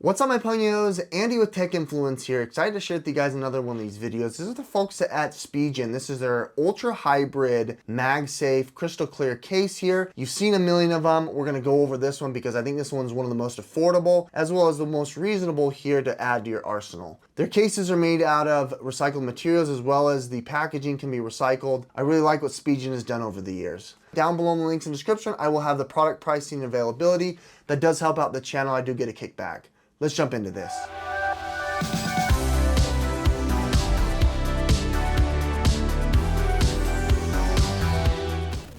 What's up my ponios? Andy with Tech Influence here. Excited to share with you guys another one of these videos. This is the folks at Spigen. This is their ultra hybrid MagSafe crystal clear case here. You've seen a million of them. We're gonna go over this one because I think this one's one of the most affordable as well as the most reasonable here to add to your arsenal. Their cases are made out of recycled materials as well as the packaging can be recycled. I really like what Spigen has done over the years. Down below in the links in the description, I will have the product pricing and availability. That does help out the channel. I do get a kickback. Let's jump into this.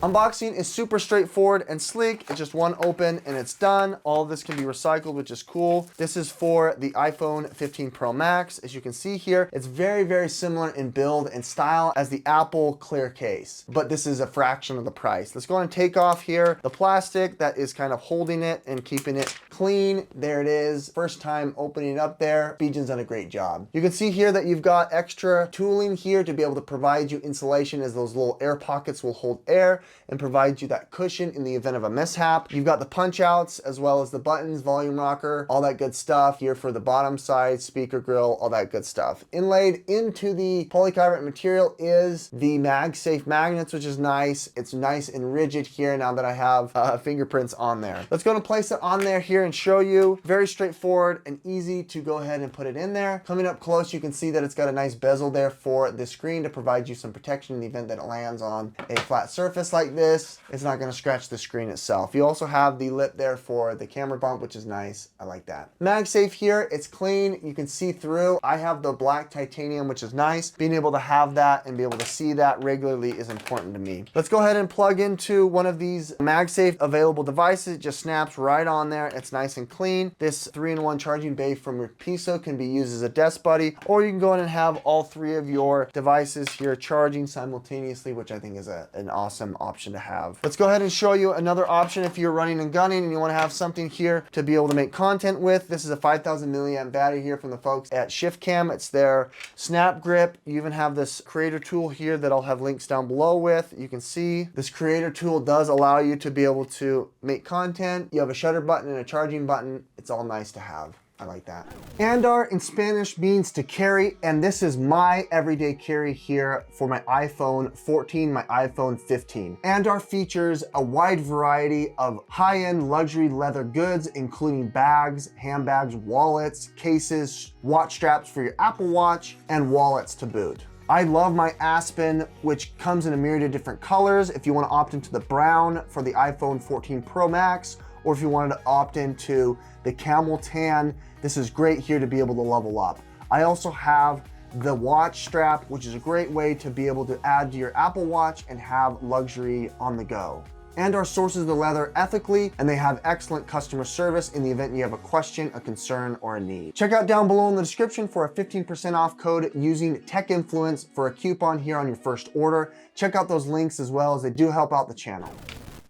Unboxing is super straightforward and sleek. It's just one open and it's done. All of this can be recycled, which is cool. This is for the iPhone 15 Pro Max. As you can see here, it's very, very similar in build and style as the Apple clear case, but this is a fraction of the price. Let's go and take off here the plastic that is kind of holding it and keeping it clean. There it is. First time opening it up there. Spigen's done a great job. You can see here that you've got extra tooling here to be able to provide you insulation as those little air pockets will hold air and provide you that cushion in the event of a mishap. You've got the punch outs as well as the buttons, volume rocker, all that good stuff here for the bottom side, speaker grill, all that good stuff. Inlaid into the polycarbonate material is the MagSafe magnets, which is nice. It's nice and rigid here now that I have fingerprints on there. Let's go and place it on there here and show you. Very straightforward and easy to go ahead and put it in there. Coming up close, you can see that it's got a nice bezel there for the screen to provide you some protection in the event that it lands on a flat surface like this. It's not going to scratch the screen itself. You also have the lip there for the camera bump, which is nice. I like that. MagSafe here, it's clean. You can see through. I have the black titanium, which is nice. Being able to have that and be able to see that regularly is important to me. Let's go ahead and plug into one of these MagSafe available devices. It just snaps right on there. It's nice and clean. This 3-in-1 charging bay from Murpiso can be used as a desk buddy, or you can go in and have all three of your devices here charging simultaneously, which I think is an awesome option to have. Let's go ahead and show you another option if you're running and gunning and you want to have something here to be able to make content with. This is a 5,000 milliamp battery here from the folks at ShiftCam. It's their SnapGrip. You even have this creator tool here that I'll have links down below with. You can see this creator tool does allow you to be able to make content. You have a shutter button and a charging button. It's all nice to have. I like that. Andar in Spanish means to carry, and this is my everyday carry here for my iPhone 14, my iPhone 15. Andar features a wide variety of high-end luxury leather goods, including bags, handbags, wallets, cases, watch straps for your Apple Watch, and wallets to boot. I love my Aspen, which comes in a myriad of different colors. If you want to opt into the brown for the iPhone 14 Pro Max, or if you wanted to opt into the camel tan, this is great here to be able to level up. I also have the watch strap, which is a great way to be able to add to your Apple Watch and have luxury on the go. Andar sources the leather ethically, and they have excellent customer service in the event you have a question, a concern, or a need. Check out down below in the description for a 15% off code using Tech Influence for a coupon here on your first order. Check out those links as well, as they do help out the channel.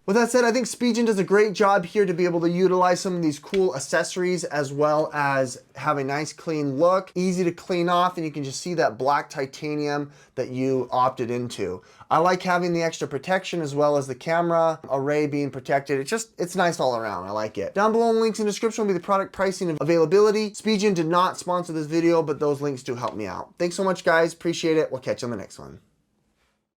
With that said, I think Spigen does a great job here to be able to utilize some of these cool accessories as well as have a nice clean look, easy to clean off, and you can just see that black titanium that you opted into. I like having the extra protection as well as the camera array being protected. It's nice all around. I like it. Down below in the links in the description will be the product pricing and availability. Spigen did not sponsor this video, but those links do help me out. Thanks so much, guys. Appreciate it. We'll catch you on the next one.